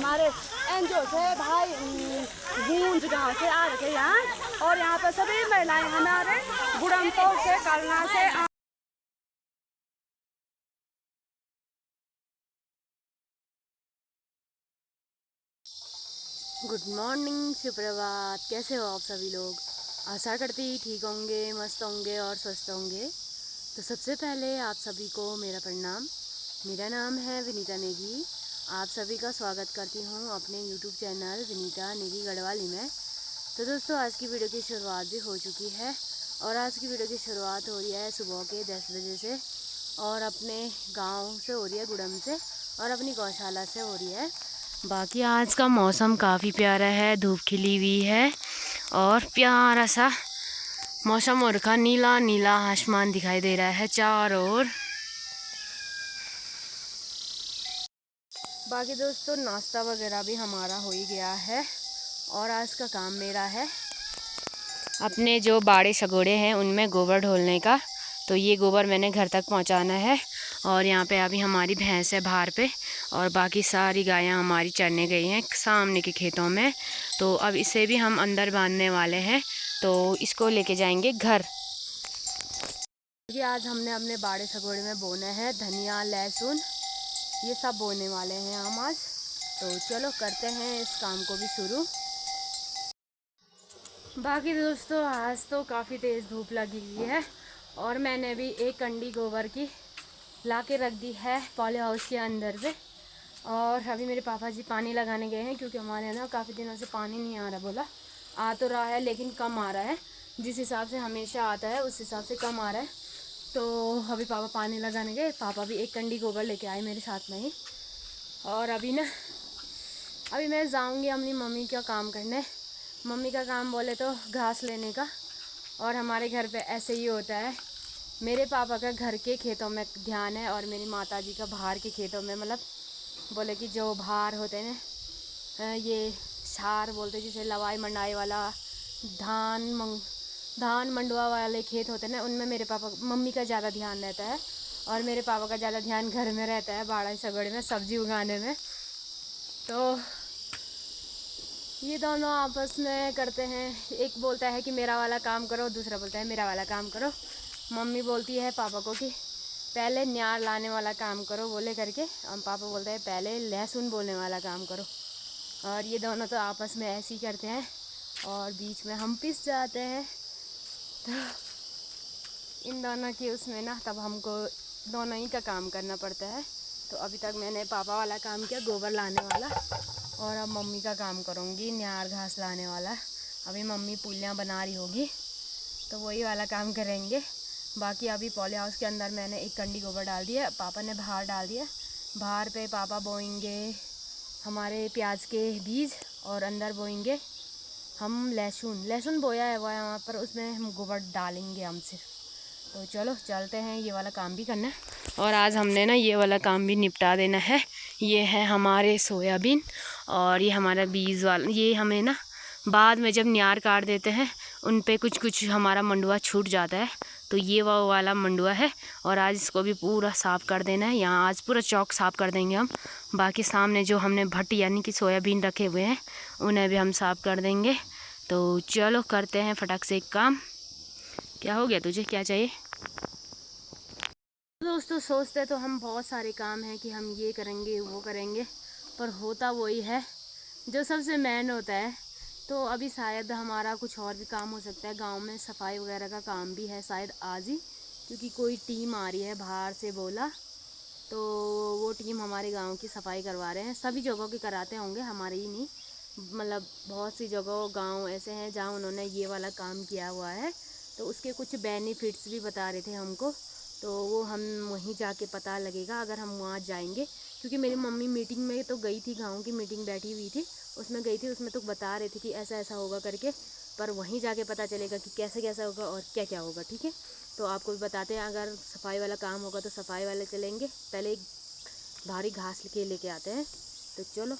हमारे एनजीओ से भाई गूंज गाँव से आ रखे यहाँ, और यहाँ पर सभी महिलाएं हमारे गुड़मतोड़ से कलना से गुड मॉर्निंग, सुप्रभात। कैसे हो आप सभी लोग? आशा करती ठीक होंगे, मस्त होंगे और स्वस्थ होंगे। तो सबसे पहले आप सभी को मेरा प्रणाम। मेरा नाम है विनीता नेगी। आप सभी का स्वागत करती हूँ अपने यूट्यूब चैनल विनीता नेगी गढ़वाली में। तो दोस्तों, आज की वीडियो की शुरुआत भी हो चुकी है और आज की वीडियो की शुरुआत हो रही है सुबह के 10 बजे से, और अपने गाँव से हो रही है, गुड़म से, और अपनी गौशाला से हो रही है। बाकी आज का मौसम काफ़ी प्यारा है, धूप खिली हुई है और प्यारा सा मौसम हो रखा, नीला नीला आसमान दिखाई दे रहा है चारों ओर। बाकी दोस्तों, नाश्ता वगैरह भी हमारा हो ही गया है और आज का काम मेरा है अपने जो बाड़े सगोड़े हैं उनमें गोबर ढोलने का। तो ये गोबर मैंने घर तक पहुंचाना है, और यहाँ पे अभी हमारी भैंस है बाहर पे, और बाकी सारी गायें हमारी चरने गई हैं सामने के खेतों में। तो अब इसे भी हम अंदर बांधने वाले हैं, तो इसको लेके जाएंगे घर। ये आज हमने अपने बाड़े सगोड़े में बोना है धनिया, लहसुन, ये सब बोने वाले हैं हम आज। तो चलो करते हैं इस काम को भी शुरू। बाकी दोस्तों, आज तो काफ़ी तेज़ धूप लगी हुई है और मैंने भी एक कंडी गोबर की ला के रख दी है पॉली हाउस के अंदर पे। और अभी मेरे पापा जी पानी लगाने गए हैं, क्योंकि हमारे यहाँ ना काफ़ी दिनों से पानी नहीं आ रहा। बोला आ तो रहा है लेकिन कम आ रहा है, जिस हिसाब से हमेशा आता है उस हिसाब से कम आ रहा है। तो अभी पापा पानी लगाने गए, पापा भी एक कंडी गोबर लेके आए मेरे साथ में ही। और अभी मैं जाऊँगी अपनी मम्मी का काम करने। मम्मी का काम बोले तो घास लेने का, और हमारे घर पे ऐसे ही होता है। मेरे पापा का घर के खेतों में ध्यान है और मेरी माता जी का बाहर के खेतों में, मतलब बोले कि जो बाहर होते हैं ना, ये छार बोलते हैं जिसे, लवाई मंडाई वाला, धान मंडवा वाले खेत होते हैं ना, उनमें मेरे पापा मम्मी का ज़्यादा ध्यान रहता है, और मेरे पापा का ज़्यादा ध्यान घर में रहता है, बाड़ा सगड़े में सब्ज़ी उगाने में। तो ये दोनों आपस में करते हैं, एक बोलता है कि मेरा वाला काम करो, दूसरा बोलता है मेरा वाला काम करो। मम्मी बोलती है पापा को कि पहले न्यार लाने वाला काम करो बोले करके, हम पापा बोलते हैं पहले लहसुन बोलने वाला काम करो। और ये दोनों तो आपस में ऐसे ही करते हैं और बीच में हम पिस जाते हैं। तो इन दोनों की उसमें ना, तब हमको दोनों ही का काम करना पड़ता है। तो अभी तक मैंने पापा वाला काम किया, गोबर लाने वाला, और अब मम्मी का काम करूँगी, न्यार घास लाने वाला। अभी मम्मी पुलियाँ बना रही होगी तो वही वाला काम करेंगे। बाकी अभी पॉली हाउस के अंदर मैंने एक कंडी गोबर डाल दिया, पापा ने बाहर डाल दिया। बाहर पे पापा बोएंगे हमारे प्याज के बीज, और अंदर बोएंगे हम लहसुन बोया है वहाँ पर, उसमें हम गोबर डालेंगे हम सिर्फ। तो चलो चलते हैं, ये वाला काम भी करना है और आज हमने ना ये वाला काम भी निपटा देना है। ये है हमारे सोयाबीन, और ये हमारा बीज वाला, ये हमें ना बाद में जब न्यार काट देते हैं उन पे कुछ कुछ हमारा मंडुआ छूट जाता है, तो ये वो वाला मंडुआ है। और आज इसको भी पूरा साफ़ कर देना है, यहाँ आज पूरा चौक साफ़ कर देंगे हम। बाकी सामने जो हमने भट्टी यानी कि सोयाबीन रखे हुए हैं उन्हें भी हम साफ़ कर देंगे। तो चलो करते हैं फटाक से एक काम। क्या हो गया तुझे, क्या चाहिए? दोस्तों, सोचते तो हम बहुत सारे काम हैं कि हम ये करेंगे वो करेंगे, पर होता वही है जो सबसे मेन होता है। तो अभी शायद हमारा कुछ और भी काम हो सकता है, गांव में सफाई वगैरह का काम भी है शायद आज ही, क्योंकि कोई टीम आ रही है बाहर से बोला, तो वो टीम हमारे गांव की सफाई करवा रहे हैं। सभी जगहों की कराते होंगे, हमारे ही नहीं, मतलब बहुत सी जगहों गांव ऐसे हैं जहां उन्होंने ये वाला काम किया हुआ है, तो उसके कुछ बेनिफिट्स भी बता रहे थे हमको। तो वो हम वहीं जाके पता लगेगा अगर हम वहाँ जाएंगे, क्योंकि मेरी मम्मी मीटिंग में तो गई थी, गांव की मीटिंग बैठी हुई थी उसमें गई थी, उसमें तो बता रहे थे कि ऐसा ऐसा होगा करके, पर वहीं जाके पता चलेगा कि कैसे कैसा होगा और क्या क्या होगा। ठीक है, तो आपको भी बताते हैं, अगर सफाई वाला काम होगा तो सफाई वाले चलेंगे, पहले एक भारी घास लेके आते हैं। तो चलो।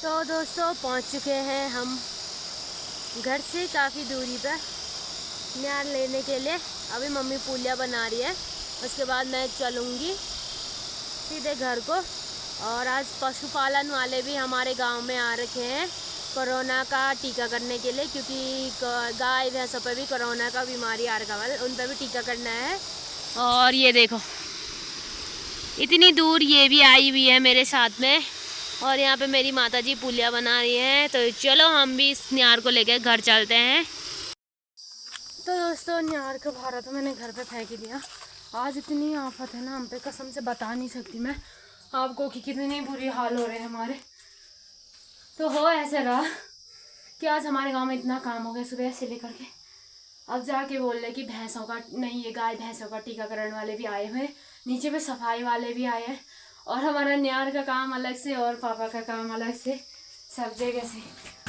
तो दोस्तों, पहुंच चुके हैं हम घर से काफ़ी दूरी पर, न्यार लेने के लिए। अभी मम्मी पुलिया बना रही है, उसके बाद मैं चलूँगी सीधे घर को। और आज पशुपालन वाले भी हमारे गांव में आ रखे हैं कोरोना का टीका करने के लिए, क्योंकि गाय भैंसों पर भी कोरोना का बीमारी आ रखा है, उन पर भी टीका करना है। और ये देखो इतनी दूर ये भी आई हुई है मेरे साथ में, और यहाँ पे मेरी माता जी पुलिया बना रही हैं। तो चलो हम भी इस न्यार को लेकर घर चलते हैं। तो दोस्तों न्यार का भारा तो मैंने घर पे फेंक दिया। आज इतनी आफत है ना हम पे, कसम से बता नहीं सकती मैं आपको कि कितनी बुरी हाल हो रहे हैं हमारे। तो हो ऐसे रहा कि आज हमारे गांव में इतना काम हो गया सुबह से लेकर के, अब जाके बोल रहे कि भैंसों का नहीं, ये गाय भैंसों का टीकाकरण वाले भी आए हुए, नीचे पे सफाई वाले भी आए हैं, और हमारा न्यार का काम अलग से और पापा का काम अलग से, सब जगह से।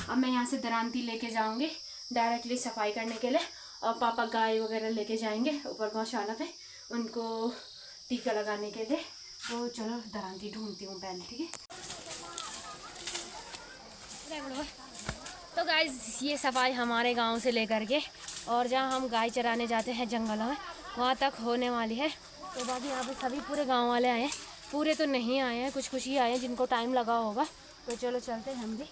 अब मैं यहाँ से दरांती लेके जाऊँगी डायरेक्टली सफाई करने के लिए, और पापा गाय वगैरह लेके जाएंगे ऊपर गौशाला पे उनको टीका लगाने के लिए। तो चलो दरांती ढूंढती हूँ पहले, ठीक है। तो गाइज ये सफाई हमारे गांव से लेकर के और जहाँ हम गाय चराने जाते हैं जंगलों में वहाँ तक होने वाली है। तो बाकी यहाँ पे सभी पूरे गांव वाले आए हैं, पूरे तो नहीं आए हैं, कुछ ही आए हैं जिनको टाइम लगा होगा। तो चलो चलते हैं हम भी।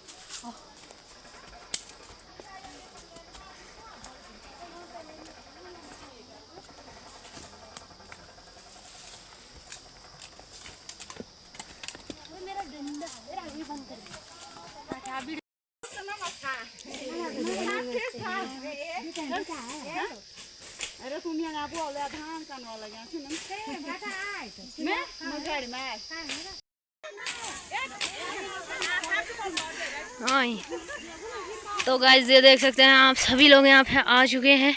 अरे तुम यहाँ आप वाले धान का वाला यहाँ से मैं गाड़ी में आई। तो गाइस ये देख सकते हैं आप, सभी लोग यहाँ पे आ चुके हैं।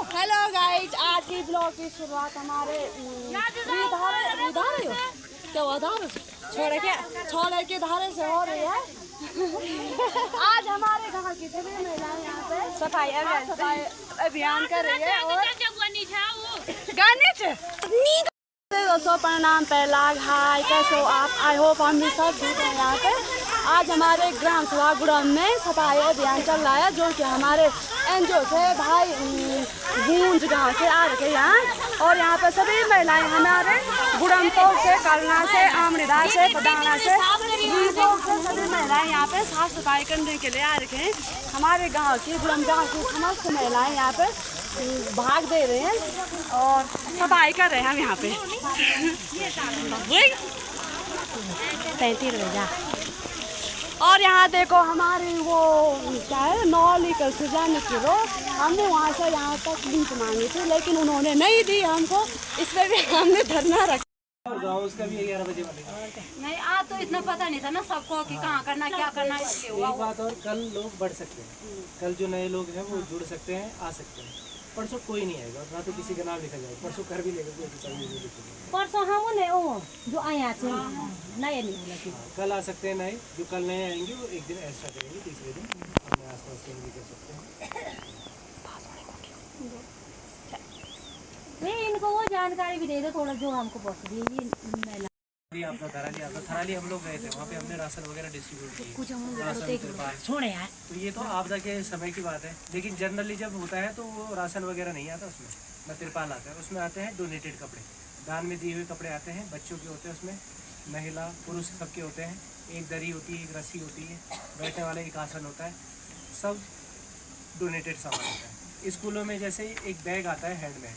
हेलो गाइज, आज की ब्लॉग की शुरुआत हमारे छोड़े के धारे से हो रही है। आज हमारे गाँव की सभी महिलाएं यहाँ पे सफाई अभियान कर रही है। और दोस्तों प्रणाम, पहला हाय, कैसे हो आप? आई होप हम भी सब ठीक हैं। यहाँ पे आज हमारे ग्राम सभा गुड़म में सफाई अभियान चल रहा है, जो कि हमारे एनजीओ से भाई गूंज गांव से आ रखे यहाँ। और यहाँ पे सभी महिलाएं हमारे गुड़म तोड़ से, कलना से, आमड़ीदार से, पदाना से, सभी महिलाएं यहाँ पे साफ सफाई करने के लिए आ रखे हैं। हमारे गाँव की गुड़म गाँव की समस्त महिलाएं यहाँ पे भाग दे रहे हैं और सफाई कर रहे हैं हम यहाँ पे। 35 रुपया। और यहाँ देखो हमारी वो क्या है, नौलीकल से जाने की रोड, हमने वहाँ से यहाँ तक लिंक मांगी थी लेकिन उन्होंने नहीं दी हमको, इसमें भी हमने धरना रखा। उसका भी 11 बजे नहीं, आज तो इतना पता नहीं था ना सबको कि कहाँ करना क्या करना। एक बात और, कल लोग बढ़ सकते हैं, कल जो नए लोग हैं वो जुड़ सकते हैं, आ सकते हैं। परसों कोई नहीं आएगा, ना तो किसी का नाम लिखा जाएगा, परसों कर भी लेगा कोई, परसों हम जो आए थे नए नहीं, कल आ सकते हैं नए। जो कल नए आएंगे वो एक दिन एक्स्ट्रा करेंगे, तीसरे दिन अपने आस पास कहीं भी कर सकते हैं। नहीं, इनको वो जानकारी भी दे दो थोड़ा जो हमको पहुँच। आपका थराली हम लोग गए थे, वहाँ पे हमने राशन वगैरह डिस्ट्रीब्यूट किए। छोड़े यार, तो ये तो आपदा के समय की बात है, लेकिन जनरली जब होता है तो वो राशन वगैरह नहीं आता उसमें, न तिरपाल आता है। उसमें आते हैं डोनेटेड कपड़े, दान में दिए हुए कपड़े आते हैं, बच्चों के होते हैं उसमें, महिला पुरुष सबके होते हैं। एक दरी होती है, एक रस्सी होती है, बैठने वाला एक आसन होता है, सब डोनेटेड सामान होता है। स्कूलों में जैसे एक बैग आता है हैंडमेड,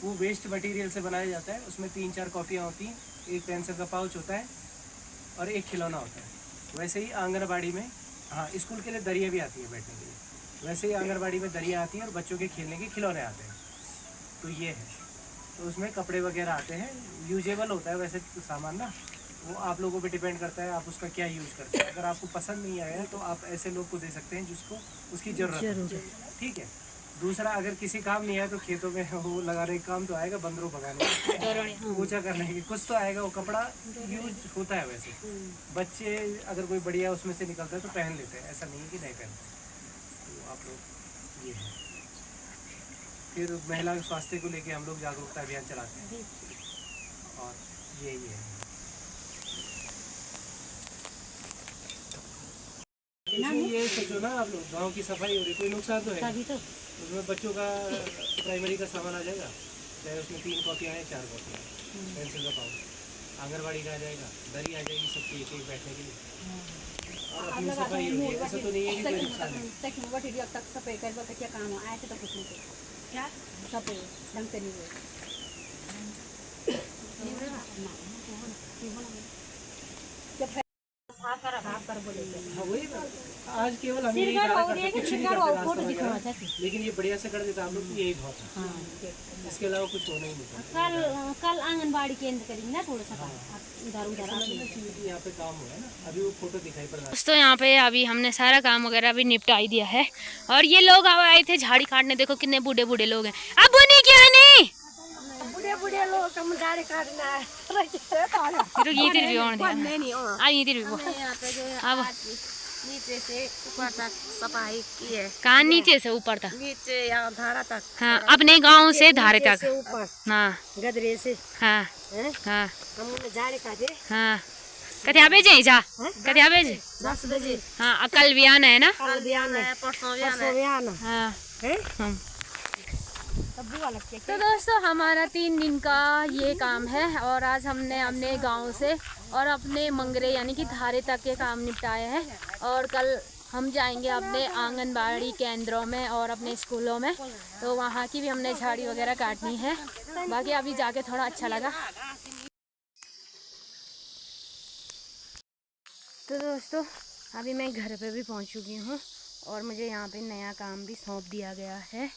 वो वेस्ट मटेरियल से बनाया जाता है। उसमें 3-4 कॉपियाँ होती हैं, एक पेंसिल का पाउच होता है और एक खिलौना होता है। वैसे ही आंगनबाड़ी में, हाँ स्कूल के लिए दरिया भी आती है बैठने के लिए, वैसे ही आंगनबाड़ी में दरिया आती है और बच्चों के खेलने के खिलौने आते हैं। तो ये है, तो उसमें कपड़े वगैरह आते हैं, यूजेबल होता है वैसे तो सामान ना, वो आप लोगों पे डिपेंड करता है आप उसका क्या यूज़ करते हैं। अगर आपको पसंद नहीं आया तो आप ऐसे लोग को दे सकते हैं जिसको उसकी ज़रूरत है, ठीक है। दूसरा, अगर किसी काम नहीं आया तो खेतों में वो लगाने का काम तो आएगा, बंदरों भगाने, पूछा करने की कुछ तो आएगा। वो कपड़ा यूज होता है वैसे, बच्चे अगर कोई बढ़िया उसमें से निकलता है तो पहन लेते हैं, ऐसा नहीं है कि नहीं पहनते। तो आप लोग ये है। फिर महिला स्वास्थ्य को लेके हम लोग जागरूकता अभियान चलाते हैं, और यही है। इसमें ये सोचो ना आप लोग, गांव की सफाई हो रही, कोई नुकसान तो है तभी तो उसमें। बच्चों का प्राइमरी का सामान आ जाएगा, चाहे उसमें 3 कॉपियाँ हैं 4 कॉपियाँ, पेंसिल का पाउच, आंगनबाड़ी का आ जाएगा, दरी आ जाएगी सबकी एक एक बैठने के लिए, और अपनी सफाई हो रही है। ऐसा तो नहीं है कि कोई नुकसान है। तक सफाई कर क्या काम है, ऐसे तो कुछ नहीं क्या सफाई ढंग से नहीं हुई। साफ कर बोले हाँ वही बात। आज केवल हम यही डाला करते, कुछ नहीं करते रास्ता वगैरह, लेकिन ये बढ़िया से कर देता आप लोग की, यही बहुत है। इसके अलावा कुछ होना ही नहीं। कल आंगनबाड़ी केंद्र करेंगे ना थोड़ा सा इधर उधर यहाँ पे काम हुआ है ना, अभी वो फोटो दिखाई पड़ रहा है। दोस्तों यहाँ पे अभी हमने सारा काम वगैरह भी निपटा ही दिया है, और ये लोग आए थे झाड़ी काटने। देखो कितने बूढ़े बूढ़े लोग हैं। अब वो नहीं क्या नहीं बुढ़े बुढ़े लोग हम झाड़ी काटना है तो ये भी ऑन दिया आ ये भी यहाँ पे जो अब नीचे से ऊपर तक सफाई की है। कहाँ नीचे से ऊपर तक? नीचे यहाँ धारा तक। हाँ, अपने गांव से धारे तक। ऊपर हाँ गदरे से। हाँ हैं? हाँ हम झाड़ी काटे। हाँ कथिया बेजे जा कथिया बेजे 10 बजे। हाँ कल भी आना है ना? कल भी आना है, परसों भी आना हाँ है। हम तो दोस्तों हमारा 3 दिन का ये काम है, और आज हमने अपने गांव से और अपने मंगरे यानी कि धारे तक के काम निपटाए हैं, और कल हम जाएंगे अपने आंगनबाड़ी केंद्रों में और अपने स्कूलों में, तो वहाँ की भी हमने झाड़ी वगैरह काटनी है। बाकी अभी जाके थोड़ा अच्छा लगा। तो दोस्तों अभी मैं घर पे भी पहुँच चुकी हूँ, और मुझे यहाँ पे नया काम भी सौंप दिया गया है,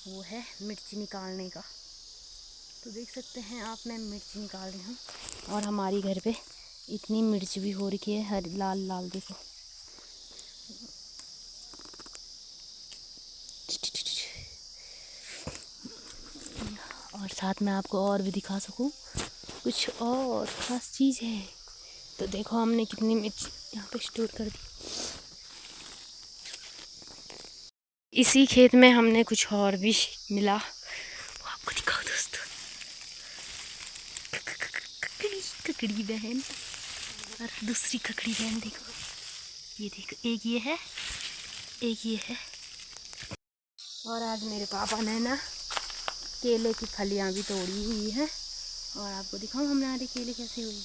वो है मिर्ची निकालने का। तो देख सकते हैं आप, मैं मिर्ची निकाल रही हूँ, और हमारी घर पे इतनी मिर्च भी हो रखी है, हर लाल लाल देखो। और साथ में आपको और भी दिखा सकूँ कुछ और खास चीज़ है। तो देखो हमने कितनी मिर्च यहाँ पे स्टोर कर दी। इसी खेत में हमने कुछ और भी मिला, वो आपको दिखाओ दोस्तों। ककड़ी बहन और दूसरी ककड़ी बहन देखो, ये देखो, एक ये है एक ये है। और आज मेरे पापा ने ना केले की फलियां भी तोड़ी हुई है, और आपको दिखाऊं हमारे केले कैसे हुई।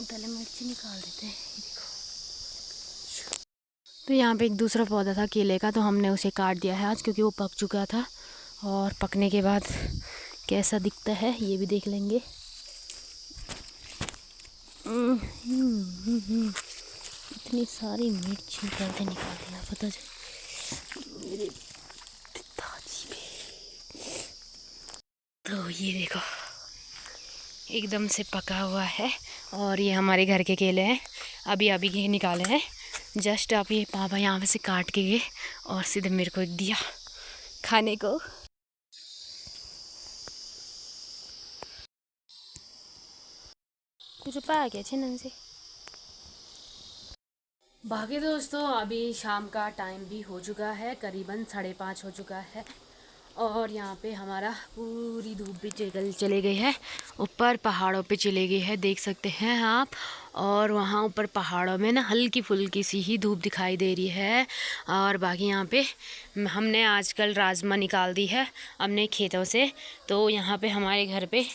पहले मिर्ची निकाल देते हैं, ये देखो। तो यहाँ पे एक दूसरा पौधा था केले का, तो हमने उसे काट दिया है आज, क्योंकि वो पक चुका था, और पकने के बाद कैसा दिखता है ये भी देख लेंगे। इतनी सारी मिर्च निकालते ना पता चले मेरे पिताजी पे। तो ये देखो एकदम से पका हुआ है, और ये हमारे घर के केले हैं, अभी अभी के निकाले हैं जस्ट। अभी पापा यहाँ से काट के गए और सीधे मेरे को दिया खाने को। कुछ पाया क्या छेनन से बाकी। दोस्तों अभी शाम का टाइम भी हो चुका है, करीबन 5:30 हो चुका है, और यहाँ पे हमारा पूरी धूप भी चले गई है, ऊपर पहाड़ों पे चले गई है, देख सकते हैं आप। और वहाँ ऊपर पहाड़ों में ना हल्की फुल्की सी ही धूप दिखाई दे रही है। और बाकी यहाँ पे हमने आजकल राजमा निकाल दी है अपने खेतों से, तो यहाँ पे हमारे घर पे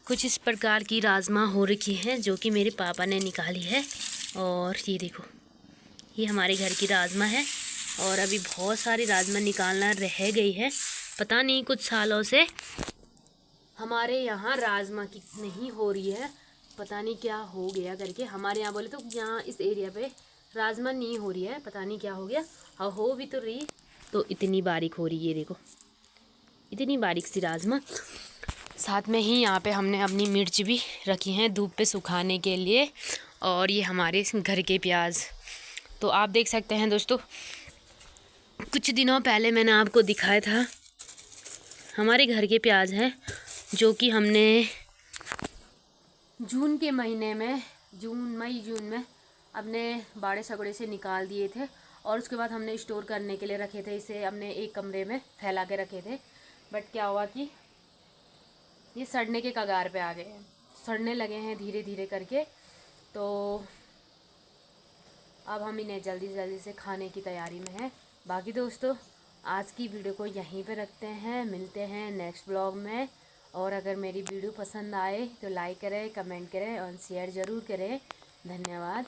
कुछ इस प्रकार की राजमा हो रखी है, जो कि मेरे पापा ने निकाली है। और ये देखो, ये हमारे घर की राजमा है, और अभी बहुत सारी राजमा निकालना रह गई है। पता नहीं कुछ सालों से हमारे यहाँ राजमा की नहीं हो रही है, पता नहीं क्या हो गया करके। हमारे यहाँ बोले तो यहाँ इस एरिया पे राजमा नहीं हो रही है, पता नहीं क्या हो गया। और हो भी तो रही तो इतनी बारीक हो रही है, देखो इतनी बारीक सी राजमा। साथ में ही यहाँ पे हमने अपनी मिर्च भी रखी हैं धूप पे सुखाने के लिए, और ये हमारे घर के प्याज। तो आप देख सकते हैं दोस्तों, कुछ दिनों पहले मैंने आपको दिखाया था हमारे घर के प्याज हैं, जो कि हमने जून के महीने में जून में अपने बाड़े सगड़े से निकाल दिए थे, और उसके बाद हमने स्टोर करने के लिए रखे थे। इसे हमने एक कमरे में फैला के रखे थे, बट क्या हुआ कि ये सड़ने के कगार पे आ गए हैं, सड़ने लगे हैं धीरे धीरे करके। तो अब हम इन्हें जल्दी जल्दी से खाने की तैयारी में हैं। बाकी दोस्तों आज की वीडियो को यहीं पे रखते हैं, मिलते हैं नेक्स्ट ब्लॉग में। और अगर मेरी वीडियो पसंद आए तो लाइक करें, कमेंट करें और शेयर ज़रूर करें। धन्यवाद।